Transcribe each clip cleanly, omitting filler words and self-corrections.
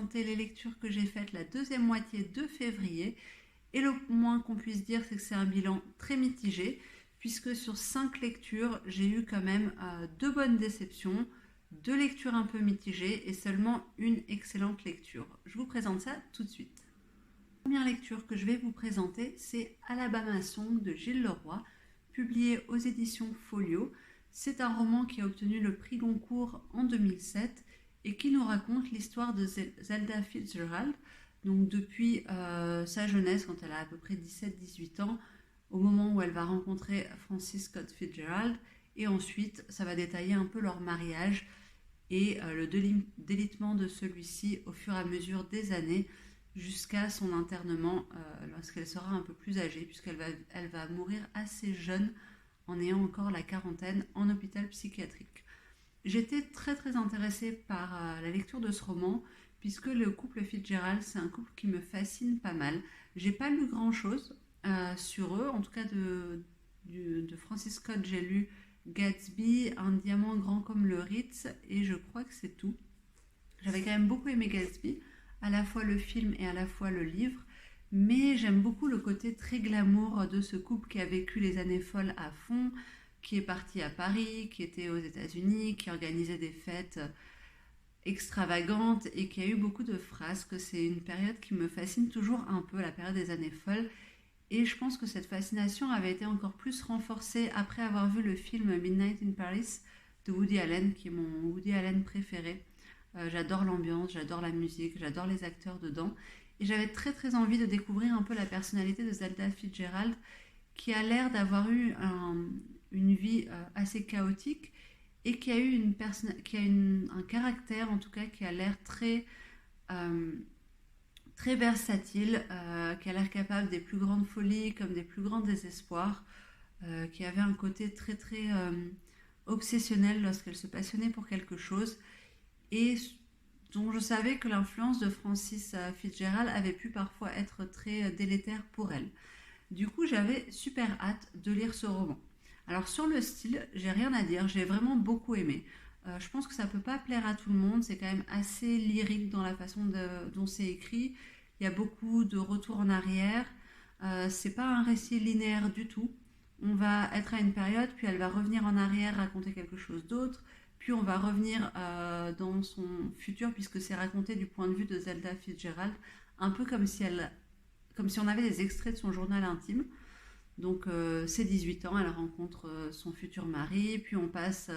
présenter les lectures que j'ai faites la deuxième moitié de février. Et le moins qu'on puisse dire, c'est que c'est un bilan très mitigé, puisque sur 5 lectures, j'ai eu quand même 2 bonnes déceptions, 2 lectures un peu mitigées et seulement une excellente lecture. Je vous présente ça tout de suite. La première lecture que je vais vous présenter, c'est Alabama Song de Gilles Leroy, publié aux éditions Folio. C'est un roman qui a obtenu le prix Goncourt en 2007 et qui nous raconte l'histoire de Zelda Fitzgerald, donc depuis sa jeunesse, quand elle a à peu près 17-18 ans, au moment où elle va rencontrer Francis Scott Fitzgerald, et ensuite ça va détailler un peu leur mariage et le délitement de celui-ci au fur et à mesure des années, jusqu'à son internement lorsqu'elle sera un peu plus âgée, puisqu'elle va mourir assez jeune en ayant encore la quarantaine en hôpital psychiatrique. J'étais très très intéressée par la lecture de ce roman, puisque le couple Fitzgerald, c'est un couple qui me fascine pas mal. J'ai pas lu grand chose sur eux, en tout cas de Francis Scott, j'ai lu Gatsby, Un diamant grand comme le Ritz, et je crois que c'est tout. J'avais quand même beaucoup aimé Gatsby, à la fois le film et à la fois le livre, mais j'aime beaucoup le côté très glamour de ce couple qui a vécu les années folles à fond, qui est parti à Paris, qui était aux États-Unis, qui organisait des fêtes extravagantes et qui a eu beaucoup de frasques. C'est une période qui me fascine toujours un peu, la période des années folles. Et je pense que cette fascination avait été encore plus renforcée après avoir vu le film Midnight in Paris de Woody Allen, qui est mon Woody Allen préféré. J'adore l'ambiance, j'adore la musique, j'adore les acteurs dedans. Et j'avais très très envie de découvrir un peu la personnalité de Zelda Fitzgerald, qui a l'air d'avoir eu une vie assez chaotique et qui a eu un caractère, en tout cas, qui a l'air euh, très versatile, qui a l'air capable des plus grandes folies comme des plus grands désespoirs, qui avait un côté très très obsessionnel lorsqu'elle se passionnait pour quelque chose, et dont je savais que l'influence de Francis Fitzgerald avait pu parfois être très délétère pour elle. Du coup, j'avais super hâte de lire ce roman. Alors sur le style, j'ai rien à dire, j'ai vraiment beaucoup aimé. Je pense que ça peut pas plaire à tout le monde, c'est quand même assez lyrique dans la façon dont c'est écrit. Il y a beaucoup de retours en arrière. C'est pas un récit linéaire du tout. On va être à une période, puis elle va revenir en arrière, raconter quelque chose d'autre, puis on va revenir dans son futur, puisque c'est raconté du point de vue de Zelda Fitzgerald, un peu comme si on avait des extraits de son journal intime. Donc c'est 18 ans, elle rencontre son futur mari, puis on passe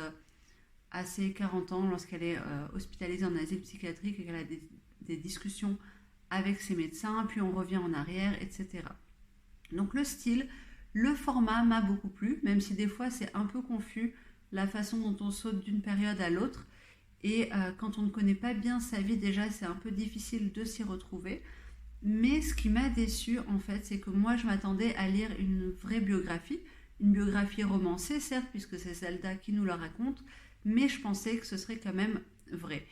à ses 40 ans lorsqu'elle est hospitalisée en asile psychiatrique et qu'elle a des discussions avec ses médecins, puis on revient en arrière, etc. Donc le style, le format m'a beaucoup plu, même si des fois c'est un peu confus la façon dont on saute d'une période à l'autre. Et quand on ne connaît pas bien sa vie, déjà c'est un peu difficile de s'y retrouver. Mais ce qui m'a déçue, en fait, c'est que moi, je m'attendais à lire une vraie biographie, une biographie romancée, certes, puisque c'est Zelda qui nous la raconte, mais je pensais que ce serait quand même vrai.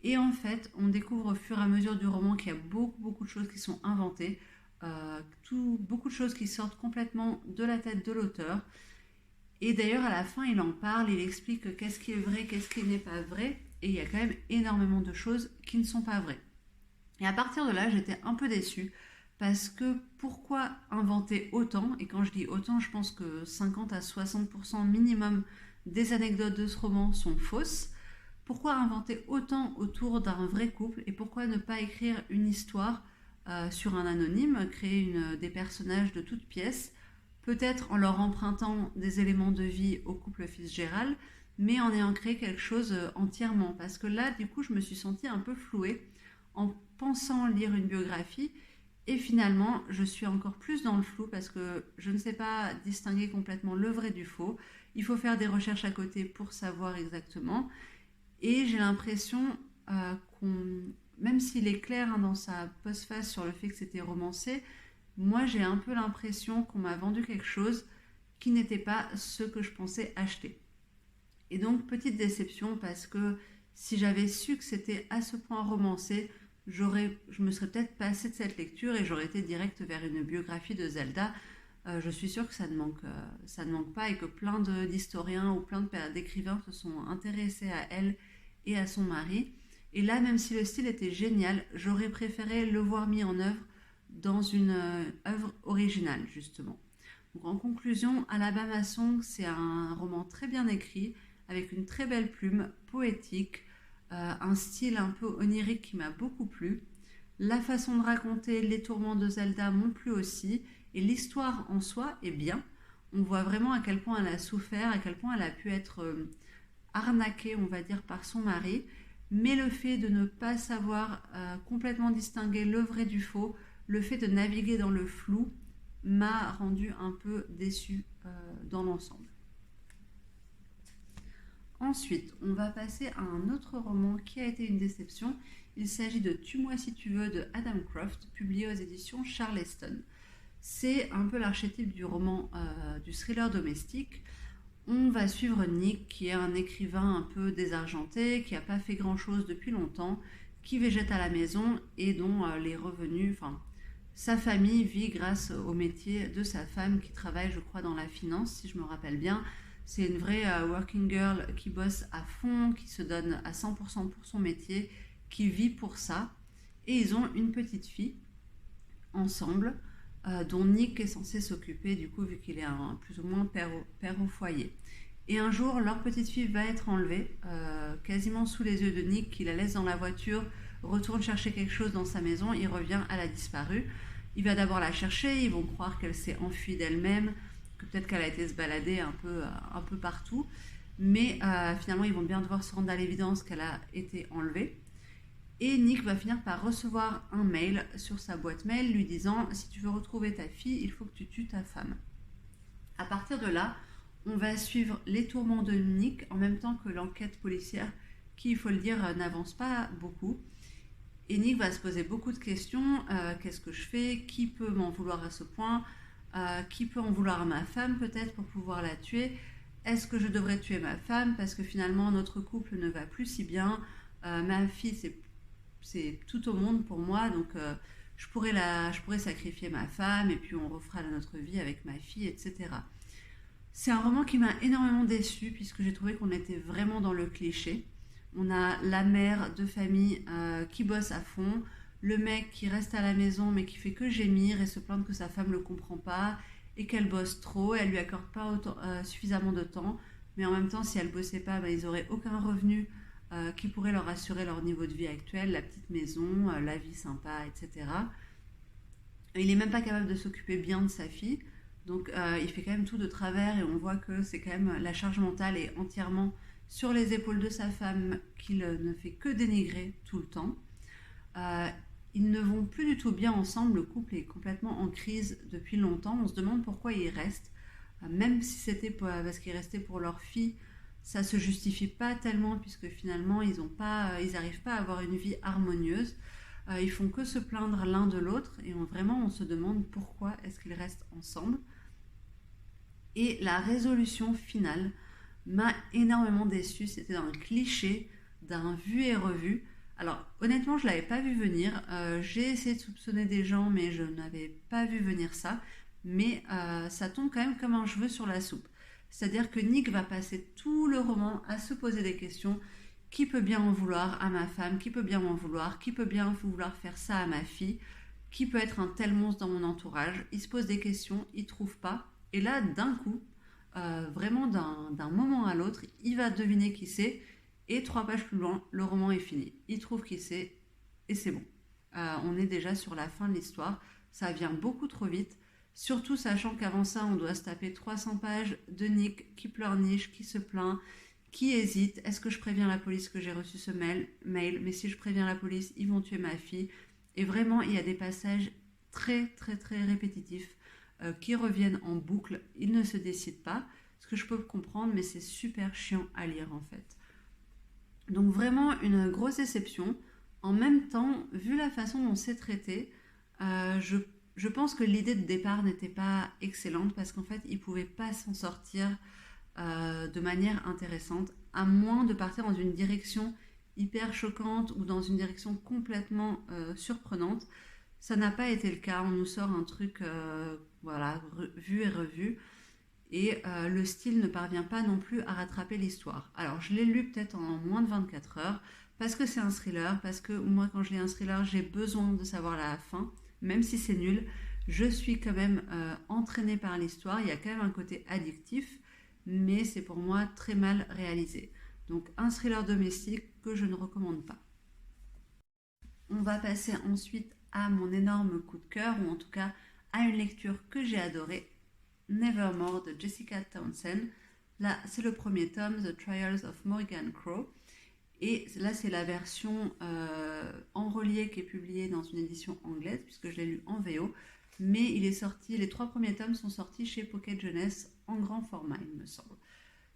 Et en fait, on découvre au fur et à mesure du roman qu'il y a beaucoup, beaucoup de choses qui sont inventées, beaucoup de choses qui sortent complètement de la tête de l'auteur. Et d'ailleurs, à la fin, il en parle, il explique qu'est-ce qui est vrai, qu'est-ce qui n'est pas vrai, et il y a quand même énormément de choses qui ne sont pas vraies. Et à partir de là, j'étais un peu déçue parce que pourquoi inventer autant? Et quand je dis autant, je pense que 50 à 60% minimum des anecdotes de ce roman sont fausses. Pourquoi inventer autant autour d'un vrai couple et pourquoi ne pas écrire une histoire sur un anonyme, créer des personnages de toutes pièces, peut-être en leur empruntant des éléments de vie au couple Fitzgerald, mais en ayant créé quelque chose entièrement. Parce que là, du coup, je me suis sentie un peu flouée en pensant lire une biographie et finalement je suis encore plus dans le flou parce que je ne sais pas distinguer complètement le vrai du faux. Il faut faire des recherches à côté pour savoir exactement et j'ai l'impression même s'il est clair dans sa postface sur le fait que c'était romancé, moi j'ai un peu l'impression qu'on m'a vendu quelque chose qui n'était pas ce que je pensais acheter. Et donc petite déception parce que si j'avais su que c'était à ce point romancé, je me serais peut-être passée de cette lecture et j'aurais été direct vers une biographie de Zelda. Je suis sûre que ça ne manque pas et que plein d'historiens ou plein d'écrivains se sont intéressés à elle et à son mari. Et là, même si le style était génial, j'aurais préféré le voir mis en œuvre dans une œuvre originale, justement. Donc, en conclusion, Alabama Song, c'est un roman très bien écrit, avec une très belle plume, poétique, un style un peu onirique qui m'a beaucoup plu. La façon de raconter les tourments de Zelda m'ont plu aussi, et l'histoire en soi est bien. On voit vraiment à quel point elle a souffert, à quel point elle a pu être arnaquée, on va dire, par son mari. Mais le fait de ne pas savoir complètement distinguer le vrai du faux, le fait de naviguer dans le flou, m'a rendu un peu déçue dans l'ensemble. Ensuite, on va passer à un autre roman qui a été une déception. Il s'agit de Tue-moi si tu veux de Adam Croft, publié aux éditions Charleston. C'est un peu l'archétype du roman, du thriller domestique. On va suivre Nick, qui est un écrivain un peu désargenté, qui n'a pas fait grand-chose depuis longtemps, qui végète à la maison et dont les revenus, enfin, sa famille vit grâce au métier de sa femme qui travaille, je crois, dans la finance, si je me rappelle bien. C'est une vraie working girl qui bosse à fond, qui se donne à 100% pour son métier, qui vit pour ça. Et ils ont une petite fille ensemble, dont Nick est censé s'occuper, du coup, vu qu'il est plus ou moins père au foyer. Et un jour, leur petite fille va être enlevée, quasiment sous les yeux de Nick, qui la laisse dans la voiture, retourne chercher quelque chose dans sa maison, il revient, elle a disparu. Il va d'abord la chercher, ils vont croire qu'elle s'est enfuie d'elle-même, que peut-être qu'elle a été se balader un peu partout, mais finalement ils vont bien devoir se rendre à l'évidence qu'elle a été enlevée. Et Nick va finir par recevoir un mail sur sa boîte mail lui disant « Si tu veux retrouver ta fille, il faut que tu tues ta femme ». À partir de là, on va suivre les tourments de Nick en même temps que l'enquête policière qui, il faut le dire, n'avance pas beaucoup. Et Nick va se poser beaucoup de questions. Qu'est-ce que je fais? Qui peut m'en vouloir à ce point? Qui peut en vouloir à ma femme peut-être pour pouvoir la tuer? Est-ce que je devrais tuer ma femme parce que finalement notre couple ne va plus si bien? Ma fille, c'est tout au monde pour moi, donc je pourrais sacrifier ma femme et puis on refera notre vie avec ma fille, etc. C'est un roman qui m'a énormément déçue puisque j'ai trouvé qu'on était vraiment dans le cliché. On a la mère de famille qui bosse à fond, le mec qui reste à la maison mais qui fait que gémir et se plaindre que sa femme ne le comprend pas et qu'elle bosse trop, et elle lui accorde pas suffisamment de temps, mais en même temps si elle bossait pas, ils n'auraient aucun revenu qui pourrait leur assurer leur niveau de vie actuel, la petite maison, la vie sympa, etc. Il n'est même pas capable de s'occuper bien de sa fille, donc il fait quand même tout de travers et on voit que c'est quand même la charge mentale est entièrement sur les épaules de sa femme qu'il ne fait que dénigrer tout le temps. Ils ne vont plus du tout bien ensemble, le couple est complètement en crise depuis longtemps, on se demande pourquoi ils restent, même si c'était parce qu'ils restaient pour leur fille, ça se justifie pas tellement puisque finalement ils n'arrivent pas à avoir une vie harmonieuse. Ils font que se plaindre l'un de l'autre et vraiment on se demande pourquoi est-ce qu'ils restent ensemble. Et la résolution finale m'a énormément déçue. C'était un cliché d'un vu et revu. Alors honnêtement je l'avais pas vu venir. J'ai essayé de soupçonner des gens mais je n'avais pas vu venir ça. Mais ça tombe quand même comme un cheveu sur la soupe. C'est-à-dire que Nick va passer tout le roman à se poser des questions. Qui peut bien en vouloir à ma femme? Qui peut bien m'en vouloir? Qui peut bien vouloir faire ça à ma fille? Qui peut être un tel monstre dans mon entourage? Il se pose des questions, il ne trouve pas. Et là, d'un coup, vraiment d'un moment à l'autre, il va deviner qui c'est. Et 3 pages plus loin, le roman est fini. Il trouve qui c'est et c'est bon. On est déjà sur la fin de l'histoire. Ça vient beaucoup trop vite. Surtout sachant qu'avant ça, on doit se taper 300 pages de Nick qui pleurniche, qui se plaint, qui hésite. Est-ce que je préviens la police que j'ai reçu ce mail? Mais si je préviens la police, ils vont tuer ma fille. Et vraiment, il y a des passages très, très, très répétitifs qui reviennent en boucle. Ils ne se décident pas, ce que je peux comprendre, mais c'est super chiant à lire en fait. Donc vraiment une grosse déception. En même temps, vu la façon dont c'est traité, je pense que l'idée de départ n'était pas excellente parce qu'en fait, ils ne pouvaient pas s'en sortir de manière intéressante, à moins de partir dans une direction hyper choquante ou dans une direction complètement surprenante. Ça n'a pas été le cas, on nous sort un truc vu et revu, et le style ne parvient pas non plus à rattraper l'histoire. Alors je l'ai lu peut-être en moins de 24 heures, parce que c'est un thriller, parce que moi quand je lis un thriller, j'ai besoin de savoir la fin, même si c'est nul. Je suis quand même entraînée par l'histoire, il y a quand même un côté addictif, mais c'est pour moi très mal réalisé. Donc un thriller domestique que je ne recommande pas. On va passer ensuite à mon énorme coup de cœur, ou en tout cas à une lecture que j'ai adorée, Nevermore de Jessica Townsend. Là, c'est le premier tome, The Trials of Morrigan Crow. Et là, c'est la version en relié qui est publiée dans une édition anglaise, puisque je l'ai lu en VO. Mais il est sorti, les 3 premiers tomes sont sortis chez Pocket Jeunesse en grand format, il me semble.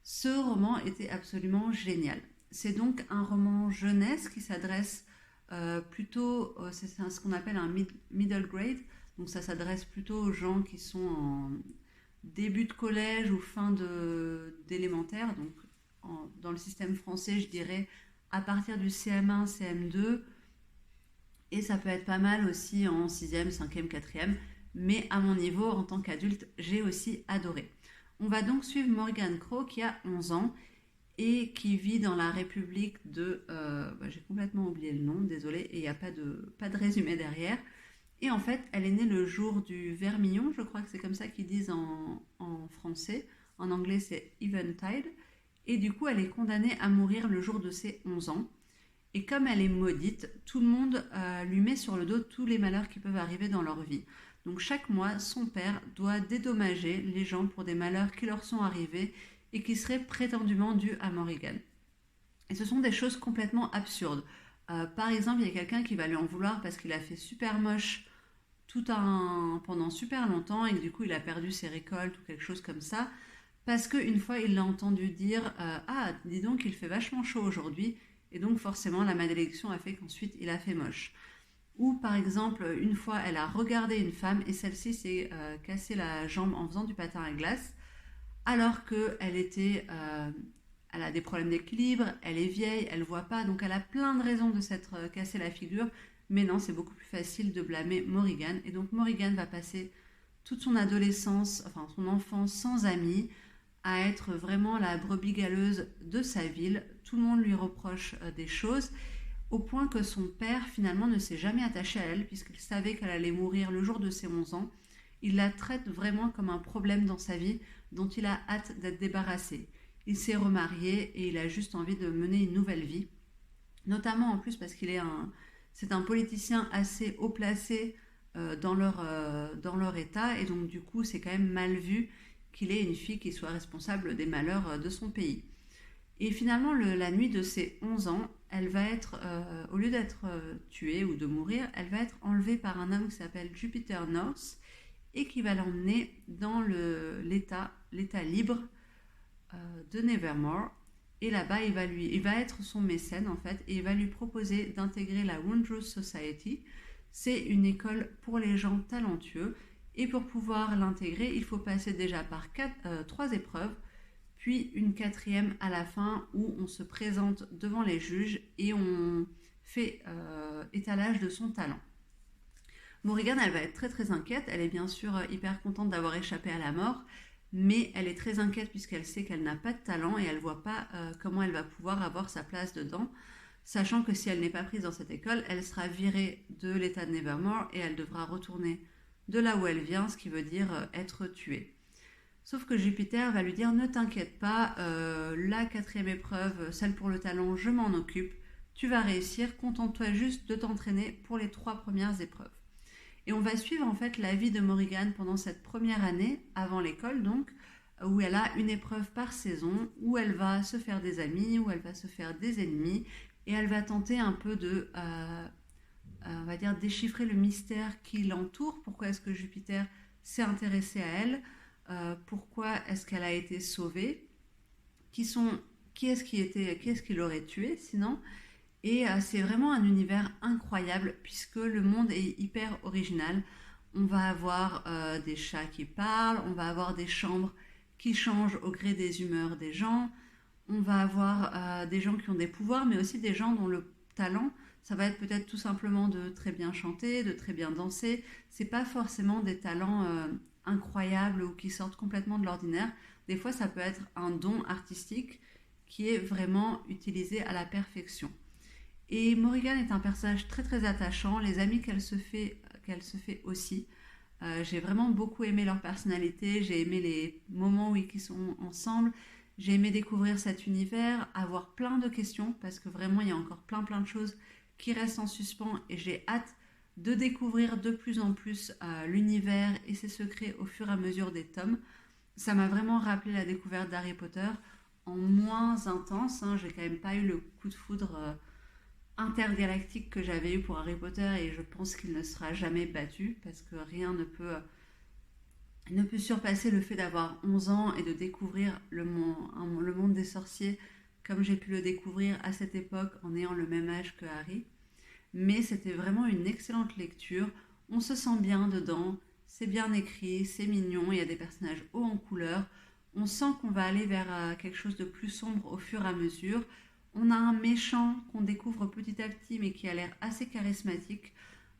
Ce roman était absolument génial. C'est donc un roman jeunesse qui s'adresse plutôt, c'est ce qu'on appelle un middle grade, donc ça s'adresse plutôt aux gens qui sont en début de collège ou fin d'élémentaire, donc dans le système français, je dirais à partir du CM1, CM2, et ça peut être pas mal aussi en 6e, 5e, 4e, mais à mon niveau, en tant qu'adulte, j'ai aussi adoré. On va donc suivre Morrigan Crow qui a 11 ans et qui vit dans la République de... j'ai complètement oublié le nom, désolé, et il n'y a pas de résumé derrière. Et en fait, elle est née le jour du Vermillon, je crois que c'est comme ça qu'ils disent en français. En anglais, c'est Eventide. Et du coup, elle est condamnée à mourir le jour de ses 11 ans. Et comme elle est maudite, tout le monde lui met sur le dos tous les malheurs qui peuvent arriver dans leur vie. Donc chaque mois, son père doit dédommager les gens pour des malheurs qui leur sont arrivés et qui seraient prétendument dus à Morrigan. Et ce sont des choses complètement absurdes. Par exemple, il y a quelqu'un qui va lui en vouloir parce qu'il a fait super moche pendant super longtemps et que du coup il a perdu ses récoltes ou quelque chose comme ça. Parce qu'une fois, il l'a entendu dire ah, dis donc, il fait vachement chaud aujourd'hui. Et donc, forcément, la malédiction a fait qu'ensuite, il a fait moche. Ou, par exemple, une fois, elle a regardé une femme et celle-ci s'est cassé la jambe en faisant du patin à glace, alors qu'elle elle a des problèmes d'équilibre, elle est vieille, elle ne voit pas, donc elle a plein de raisons de s'être cassé la figure. Mais non, c'est beaucoup plus facile de blâmer Morrigan. Et donc, Morrigan va passer toute son adolescence, enfin son enfance sans amis, à être vraiment la brebis galeuse de sa ville. Tout le monde lui reproche des choses, au point que son père finalement ne s'est jamais attaché à elle, puisqu'il savait qu'elle allait mourir le jour de ses 11 ans. Il la traite vraiment comme un problème dans sa vie dont il a hâte d'être débarrassé. Il s'est remarié et il a juste envie de mener une nouvelle vie, notamment en plus parce c'est un politicien assez haut placé dans leur état, et donc du coup c'est quand même mal vu qu'il ait une fille qui soit responsable des malheurs de son pays. Et finalement, la nuit de ses 11 ans, elle va être, au lieu d'être tuée ou de mourir, elle va être enlevée par un homme qui s'appelle Jupiter North et qui va l'emmener dans l'état libre de Nevermore. Et là-bas, il va être son mécène en fait, et il va lui proposer d'intégrer la Wondrous Society. C'est une école pour les gens talentueux. Et pour pouvoir l'intégrer, il faut passer déjà par 3 épreuves, puis une 4e à la fin où on se présente devant les juges et on fait étalage de son talent. Morrigan, elle va être très très inquiète. Elle est bien sûr hyper contente d'avoir échappé à la mort, mais elle est très inquiète puisqu'elle sait qu'elle n'a pas de talent et elle ne voit pas comment elle va pouvoir avoir sa place dedans, sachant que si elle n'est pas prise dans cette école, elle sera virée de l'état de Nevermore et elle devra retourner de là où elle vient, ce qui veut dire être tuée. Sauf que Jupiter va lui dire ne t'inquiète pas, la 4e épreuve, celle pour le talent, je m'en occupe, tu vas réussir, contente-toi juste de t'entraîner pour les 3 premières épreuves. Et on va suivre en fait la vie de Morrigan pendant cette première année, avant l'école donc, où elle a une épreuve par saison, où elle va se faire des amis, où elle va se faire des ennemis, et elle va tenter un peu de on va dire déchiffrer le mystère qui l'entoure. Pourquoi est-ce que Jupiter s'est intéressé à elle, pourquoi est-ce qu'elle a été sauvée, qui est-ce qui l'aurait tuée sinon. Et c'est vraiment un univers incroyable puisque le monde est hyper original. On va avoir des chats qui parlent, on va avoir des chambres qui changent au gré des humeurs des gens, on va avoir des gens qui ont des pouvoirs, mais aussi des gens dont le talent, ça va être peut-être tout simplement de très bien chanter, de très bien danser. C'est pas forcément des talents incroyables ou qui sortent complètement de l'ordinaire. Des fois, ça peut être un don artistique qui est vraiment utilisé à la perfection. Et Morrigan est un personnage très très attachant, les amis qu'elle se fait aussi. J'ai vraiment beaucoup aimé leur personnalité, j'ai aimé les moments où ils sont ensemble, j'ai aimé découvrir cet univers, avoir plein de questions, parce que vraiment il y a encore plein de choses qui restent en suspens et j'ai hâte de découvrir de plus en plus l'univers et ses secrets au fur et à mesure des tomes. Ça m'a vraiment rappelé la découverte d'Harry Potter en moins intense, hein. J'ai quand même pas eu le coup de foudre intergalactique que j'avais eu pour Harry Potter et je pense qu'il ne sera jamais battu parce que rien ne peut surpasser le fait d'avoir 11 ans et de découvrir le monde des sorciers comme j'ai pu le découvrir à cette époque en ayant le même âge que Harry. Mais c'était vraiment une excellente lecture, on se sent bien dedans, c'est bien écrit, c'est mignon, il y a des personnages hauts en couleur, on sent qu'on va aller vers quelque chose de plus sombre au fur et à mesure. On a un méchant qu'on découvre petit à petit mais qui a l'air assez charismatique.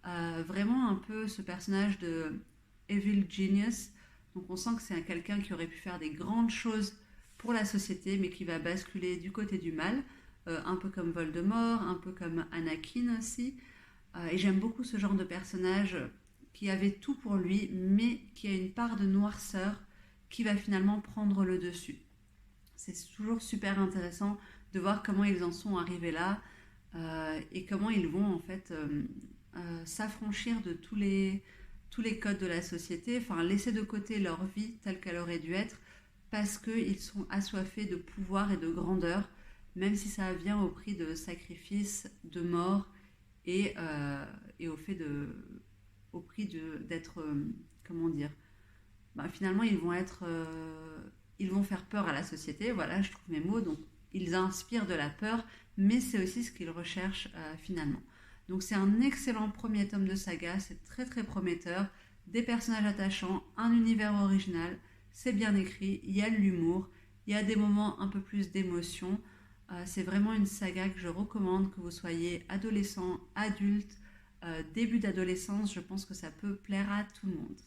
Vraiment un peu ce personnage de Evil Genius. Donc on sent que c'est quelqu'un qui aurait pu faire des grandes choses pour la société mais qui va basculer du côté du mal. Un peu comme Voldemort, un peu comme Anakin aussi. Et j'aime beaucoup ce genre de personnage qui avait tout pour lui mais qui a une part de noirceur qui va finalement prendre le dessus. C'est toujours super intéressant de voir comment ils en sont arrivés là et comment ils vont en fait s'affranchir de tous les codes de la société, enfin laisser de côté leur vie telle qu'elle aurait dû être parce qu'ils sont assoiffés de pouvoir et de grandeur, même si ça vient au prix de sacrifices, de mort et au prix d'être, comment dire, bah, finalement ils vont faire peur à la société, voilà, je trouve mes mots, donc ils inspirent de la peur, mais c'est aussi ce qu'ils recherchent finalement. Donc c'est un excellent premier tome de saga, c'est très très prometteur, des personnages attachants, un univers original, c'est bien écrit, il y a de l'humour, il y a des moments un peu plus d'émotion. C'est vraiment une saga que je recommande, que vous soyez adolescent, adulte, début d'adolescence, je pense que ça peut plaire à tout le monde.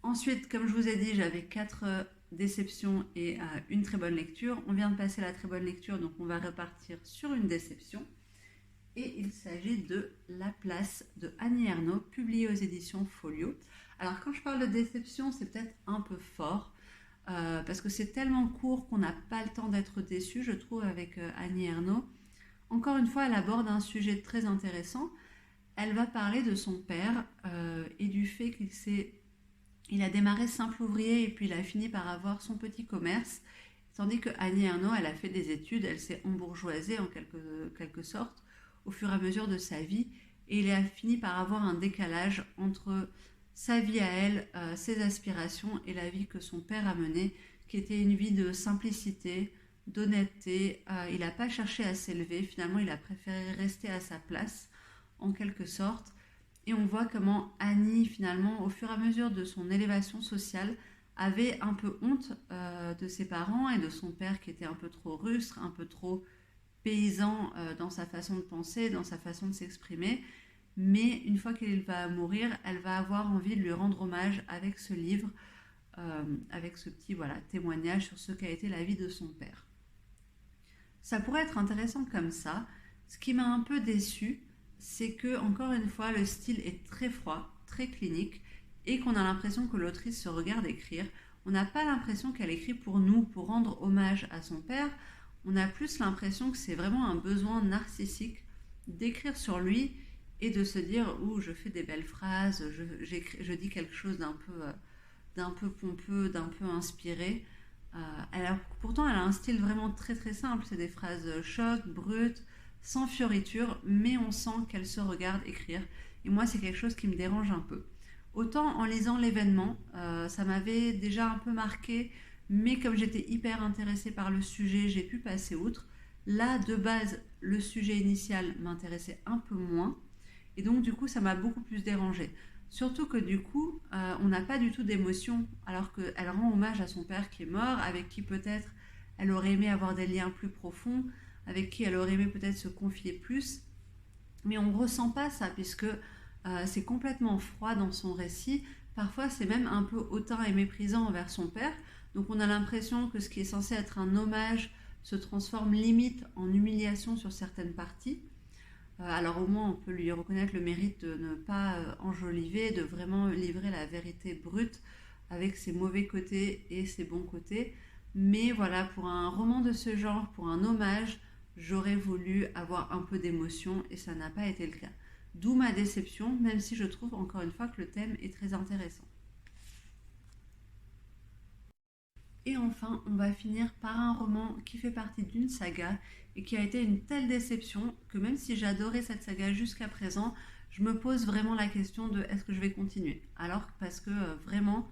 Ensuite, comme je vous ai dit, j'avais 4 déceptions et une très bonne lecture. On vient de passer la très bonne lecture, donc on va repartir sur une déception. Et il s'agit de La Place de Annie Ernaux, publiée aux éditions Folio. Alors quand je parle de déception, c'est peut-être un peu fort, parce que c'est tellement court qu'on n'a pas le temps d'être déçu, je trouve, avec Annie Ernaux. Encore une fois, elle aborde un sujet très intéressant. Elle va parler de son père et du fait il a démarré simple ouvrier et puis il a fini par avoir son petit commerce. Tandis que Annie Ernaux, elle a fait des études, elle s'est embourgeoisée en quelque sorte au fur et à mesure de sa vie. Et il a fini par avoir un décalage entre sa vie à elle, ses aspirations et la vie que son père a menée, qui était une vie de simplicité, d'honnêteté. Il n'a pas cherché à s'élever, finalement il a préféré rester à sa place en quelque sorte. Et on voit comment Annie, finalement, au fur et à mesure de son élévation sociale, avait un peu honte de ses parents et de son père qui était un peu trop rustre, un peu trop paysan dans sa façon de penser, dans sa façon de s'exprimer. Mais une fois qu'il va mourir, elle va avoir envie de lui rendre hommage avec ce livre, avec ce petit témoignage sur ce qu'a été la vie de son père. Ça pourrait être intéressant comme ça. Ce qui m'a un peu déçue, c'est que, encore une fois, le style est très froid, très clinique, et qu'on a l'impression que l'autrice se regarde écrire. On n'a pas l'impression qu'elle écrit pour nous, pour rendre hommage à son père. On a plus l'impression que c'est vraiment un besoin narcissique d'écrire sur lui et de se dire « Ouh, je fais des belles phrases, je dis quelque chose d'un peu pompeux, d'un peu inspiré. » Pourtant, elle a un style vraiment très très simple. C'est des phrases chocs, brutes, sans fioriture, mais on sent qu'elle se regarde écrire. Et moi, c'est quelque chose qui me dérange un peu. Autant en lisant l'événement, ça m'avait déjà un peu marqué, mais comme j'étais hyper intéressée par le sujet, j'ai pu passer outre. Là, de base, le sujet initial m'intéressait un peu moins, et donc du coup, ça m'a beaucoup plus dérangée. Surtout que du coup, on n'a pas du tout d'émotion, alors qu'elle rend hommage à son père qui est mort, avec qui peut-être elle aurait aimé avoir des liens plus profonds, avec qui elle aurait aimé peut-être se confier plus, mais on ne ressent pas ça puisque c'est complètement froid dans son récit. Parfois c'est même un peu hautain et méprisant envers son père, donc on a l'impression que ce qui est censé être un hommage se transforme limite en humiliation sur certaines parties. Alors au moins on peut lui reconnaître le mérite de ne pas enjoliver, de vraiment livrer la vérité brute avec ses mauvais côtés et ses bons côtés. Mais voilà, pour un roman de ce genre, pour un hommage, j'aurais voulu avoir un peu d'émotion et ça n'a pas été le cas. D'où ma déception, même si je trouve encore une fois que le thème est très intéressant. Et enfin, on va finir par un roman qui fait partie d'une saga et qui a été une telle déception que même si j'adorais cette saga jusqu'à présent, je me pose vraiment la question de est-ce que je vais continuer. Alors parce que vraiment,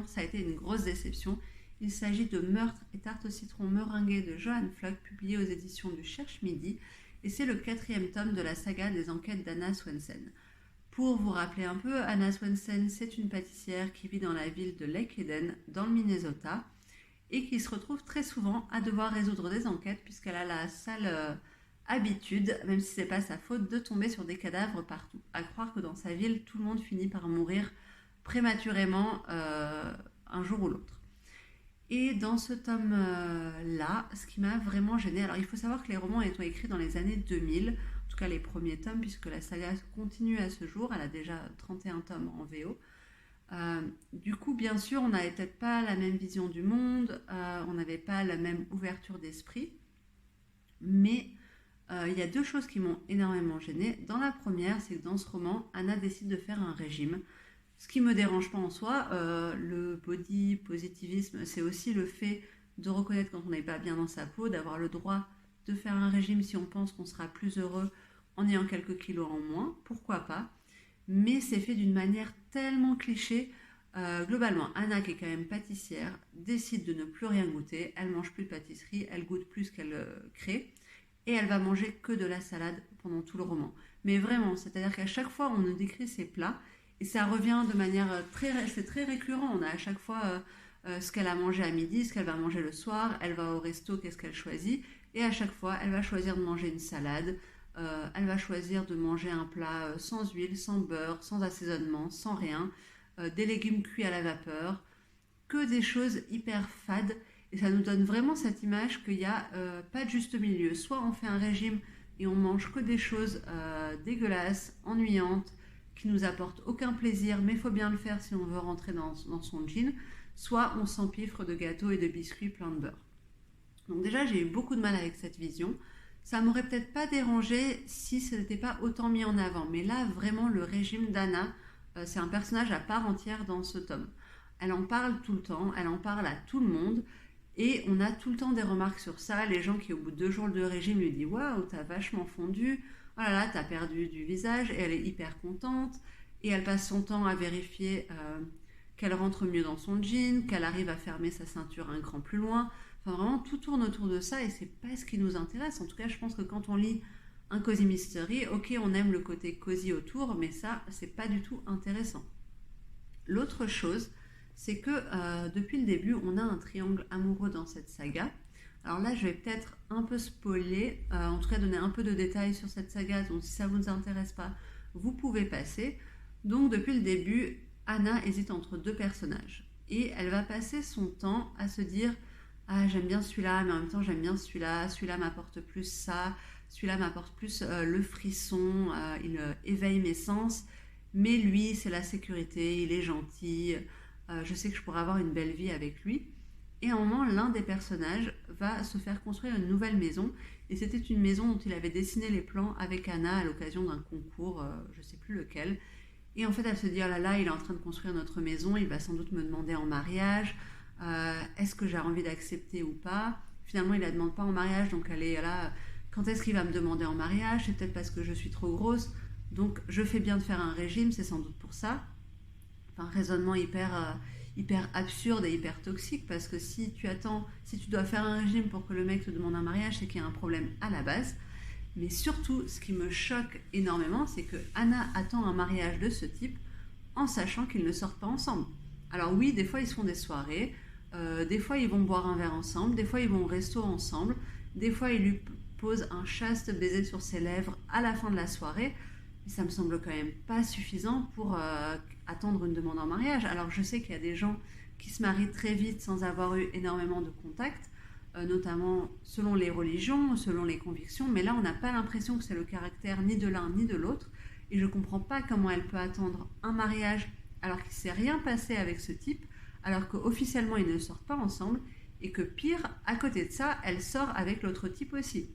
ça a été une grosse déception. Il s'agit de Meurtre et tarte au citron meringuée de Johan Flock, publié aux éditions du Cherche Midi, et c'est le 4e tome de la saga des enquêtes d'Anna Swensen. Pour vous rappeler un peu, Anna Swensen, c'est une pâtissière qui vit dans la ville de Lake Eden, dans le Minnesota, et qui se retrouve très souvent à devoir résoudre des enquêtes puisqu'elle a la sale habitude, même si c'est pas sa faute, de tomber sur des cadavres partout. À croire que dans sa ville, tout le monde finit par mourir prématurément un jour ou l'autre. Et dans ce tome-là, ce qui m'a vraiment gênée, alors il faut savoir que les romans étant écrits dans les années 2000, en tout cas les premiers tomes, puisque la saga continue à ce jour, elle a déjà 31 tomes en VO. Du coup, bien sûr, on n'avait peut-être pas la même vision du monde, on n'avait pas la même ouverture d'esprit, mais il y a deux choses qui m'ont énormément gênée. Dans la première, c'est que dans ce roman, Anna décide de faire un régime. Ce qui me dérange pas en soi, le body positivisme, c'est aussi le fait de reconnaître quand on n'est pas bien dans sa peau, d'avoir le droit de faire un régime si on pense qu'on sera plus heureux en ayant quelques kilos en moins, pourquoi pas. Mais c'est fait d'une manière tellement cliché. Globalement, Anna, qui est quand même pâtissière, décide de ne plus rien goûter, elle mange plus de pâtisserie, elle goûte plus qu'elle crée, et elle va manger que de la salade pendant tout le roman. Mais vraiment, c'est-à-dire qu'à chaque fois, on nous décrit ses plats, et ça revient de manière c'est très récurrent. On a à chaque fois ce qu'elle a mangé à midi, ce qu'elle va manger le soir, elle va au resto, qu'est-ce qu'elle choisit, et à chaque fois, elle va choisir de manger une salade, elle va choisir de manger un plat sans huile, sans beurre, sans assaisonnement, sans rien, des légumes cuits à la vapeur, que des choses hyper fades. Et ça nous donne vraiment cette image qu'il n'y a pas de juste milieu. Soit on fait un régime et on mange que des choses dégueulasses, ennuyantes, qui nous apportent aucun plaisir, mais il faut bien le faire si on veut rentrer dans son jean. Soit on s'empiffre de gâteaux et de biscuits pleins de beurre. Donc déjà, j'ai eu beaucoup de mal avec cette vision. Ça m'aurait peut-être pas dérangé si ce n'était pas autant mis en avant. Mais là, vraiment, le régime d'Anna, c'est un personnage à part entière dans ce tome. Elle en parle tout le temps, elle en parle à tout le monde. Et on a tout le temps des remarques sur ça. Les gens qui, au bout de 2 jours de régime, lui disent « Waouh, t'as vachement fondu. Oh là là, t'as perdu du visage. » Et elle est hyper contente. Et elle passe son temps à vérifier qu'elle rentre mieux dans son jean, qu'elle arrive à fermer sa ceinture un cran plus loin. Enfin, vraiment, tout tourne autour de ça et c'est pas ce qui nous intéresse. En tout cas, je pense que quand on lit un cozy mystery, ok, on aime le côté cozy autour, mais ça, c'est pas du tout intéressant. L'autre chose, c'est que depuis le début, on a un triangle amoureux dans cette saga. Alors là, je vais peut-être un peu spoiler, en tout cas donner un peu de détails sur cette saga, donc si ça ne vous intéresse pas, vous pouvez passer. Donc depuis le début, Anna hésite entre 2 personnages. Et elle va passer son temps à se dire « Ah, j'aime bien celui-là, mais en même temps, j'aime bien celui-là. Celui-là m'apporte plus ça. Celui-là m'apporte plus le frisson. Il éveille mes sens. Mais lui, c'est la sécurité. Il est gentil. Je sais que je pourrais avoir une belle vie avec lui. » Et à un moment, l'un des personnages va se faire construire une nouvelle maison. Et c'était une maison dont il avait dessiné les plans avec Anna à l'occasion d'un concours, je ne sais plus lequel. Et en fait, elle se dit « Oh là là, il est en train de construire notre maison. Il va sans doute me demander en mariage. » Est-ce que j'ai envie d'accepter ou pas? Finalement, il ne la demande pas en mariage, donc elle est là. Quand est-ce qu'il va me demander en mariage? C'est peut-être parce que je suis trop grosse, donc je fais bien de faire un régime, c'est sans doute pour ça. Enfin, raisonnement hyper absurde et hyper toxique, parce que si tu dois faire un régime pour que le mec te demande un mariage, c'est qu'il y a un problème à la base. Mais surtout, ce qui me choque énormément, c'est que Anna attend un mariage de ce type en sachant qu'ils ne sortent pas ensemble. Alors oui, des fois ils se font des soirées, des fois ils vont boire un verre ensemble, des fois ils vont au resto ensemble, des fois il lui pose un chaste baiser sur ses lèvres à la fin de la soirée, mais ça me semble quand même pas suffisant pour attendre une demande en mariage. Alors je sais qu'il y a des gens qui se marient très vite sans avoir eu énormément de contacts, notamment selon les religions, selon les convictions, mais là on n'a pas l'impression que c'est le caractère ni de l'un ni de l'autre, et je ne comprends pas comment elle peut attendre un mariage alors qu'il ne s'est rien passé avec ce type, alors qu'officiellement ils ne sortent pas ensemble, et que pire, à côté de ça, elle sort avec l'autre type aussi.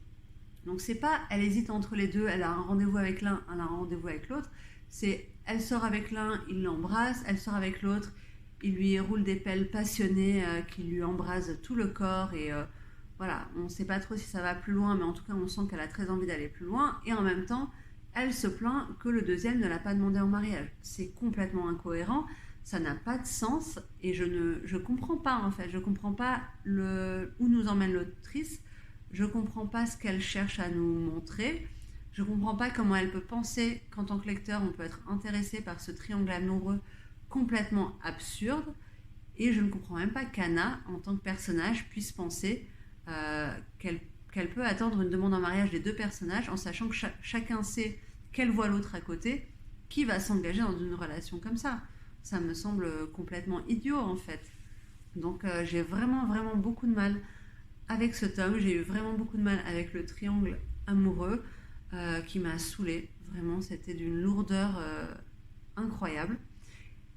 Donc c'est pas, elle hésite entre les deux, elle a un rendez-vous avec l'un, elle a un rendez-vous avec l'autre, c'est, elle sort avec l'un, il l'embrasse, elle sort avec l'autre, il lui roule des pelles passionnées qui lui embrasent tout le corps et voilà, on ne sait pas trop si ça va plus loin, mais en tout cas on sent qu'elle a très envie d'aller plus loin et en même temps elle se plaint que le deuxième ne l'a pas demandé en mariage. C'est complètement incohérent, ça n'a pas de sens et je comprends pas en fait, je comprends pas où nous emmène l'autrice, je comprends pas ce qu'elle cherche à nous montrer. Je comprends pas comment elle peut penser qu'en tant que lecteur, on peut être intéressé par ce triangle amoureux complètement absurde. Et je ne comprends même pas qu'Anna, en tant que personnage, puisse penser qu'elle peut attendre une demande en mariage des deux personnages en sachant que chacun sait qu'elle voit l'autre à côté, qui va s'engager dans une relation comme ça. Ça me semble complètement idiot en fait. Donc j'ai vraiment beaucoup de mal avec ce tome. J'ai eu vraiment beaucoup de mal avec le triangle amoureux. Qui m'a saoulée. Vraiment, c'était d'une lourdeur incroyable.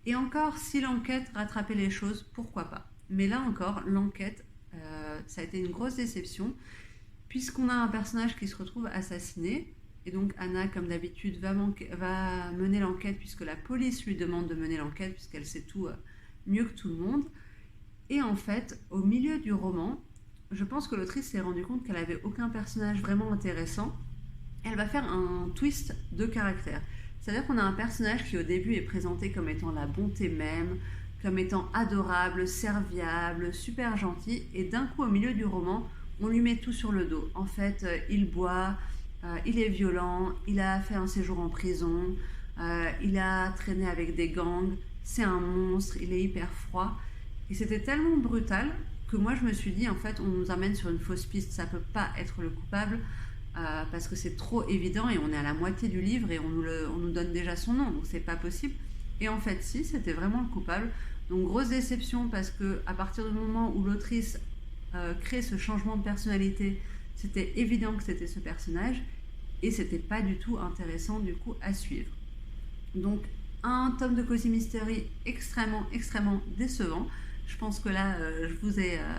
Et encore, si l'enquête rattrapait les choses, pourquoi pas. Mais là encore, l'enquête, ça a été une grosse déception, puisqu'on a un personnage qui se retrouve assassiné. Et donc Anna, comme d'habitude, va mener l'enquête, puisque la police lui demande de mener l'enquête, puisqu'elle sait tout mieux que tout le monde. Et en fait, au milieu du roman, je pense que l'autrice s'est rendue compte qu'elle n'avait aucun personnage vraiment intéressant. Elle va faire un twist de caractère. C'est-à-dire qu'on a un personnage qui au début est présenté comme étant la bonté même, comme étant adorable, serviable, super gentil, et d'un coup au milieu du roman, on lui met tout sur le dos. En fait, il boit, il est violent, il a fait un séjour en prison, il a traîné avec des gangs, c'est un monstre, il est hyper froid. Et c'était tellement brutal que moi je me suis dit, en fait, on nous amène sur une fausse piste, ça peut pas être le coupable. Parce que c'est trop évident et on est à la moitié du livre et on nous donne déjà son nom, donc c'est pas possible. Et en fait, si, c'était vraiment le coupable. Donc grosse déception parce que à partir du moment où l'autrice crée ce changement de personnalité, c'était évident que c'était ce personnage et c'était pas du tout intéressant du coup à suivre. Donc un tome de Cozy Mystery extrêmement décevant. Je pense que là,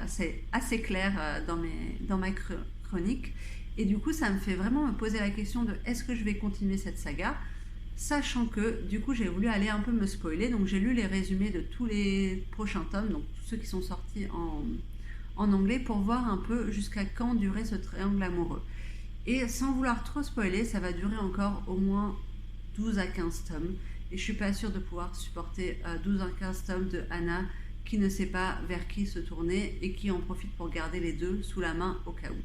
c'est assez clair dans ma chronique. Et du coup, ça me fait vraiment me poser la question de est-ce que je vais continuer cette saga, sachant que du coup, j'ai voulu aller un peu me spoiler. Donc, j'ai lu les résumés de tous les prochains tomes, donc tous ceux qui sont sortis en anglais, pour voir un peu jusqu'à quand durait ce triangle amoureux. Et sans vouloir trop spoiler, ça va durer encore au moins 12 à 15 tomes. Et je suis pas sûre de pouvoir supporter 12 à 15 tomes de Anna qui ne sait pas vers qui se tourner et qui en profite pour garder les deux sous la main au cas où.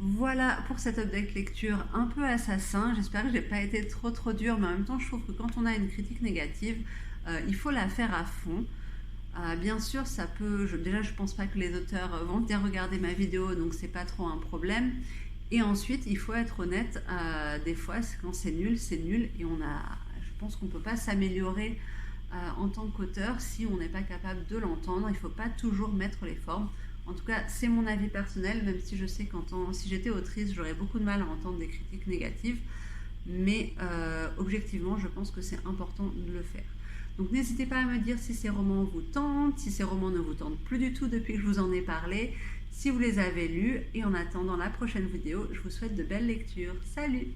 Voilà pour cet update lecture un peu assassin. J'espère que je n'ai pas été trop dur, mais en même temps, je trouve que quand on a une critique négative, il faut la faire à fond. Bien sûr, ça peut. Déjà, je pense pas que les auteurs vont bien regarder ma vidéo, donc c'est pas trop un problème. Et ensuite, il faut être honnête. Des fois, quand c'est nul, et je pense qu'on peut pas s'améliorer en tant qu'auteur si on n'est pas capable de l'entendre. Il faut pas toujours mettre les formes. En tout cas, c'est mon avis personnel, même si je sais si j'étais autrice, j'aurais beaucoup de mal à entendre des critiques négatives. Mais objectivement, je pense que c'est important de le faire. Donc n'hésitez pas à me dire si ces romans vous tentent, si ces romans ne vous tentent plus du tout depuis que je vous en ai parlé, si vous les avez lus. Et en attendant la prochaine vidéo, je vous souhaite de belles lectures. Salut!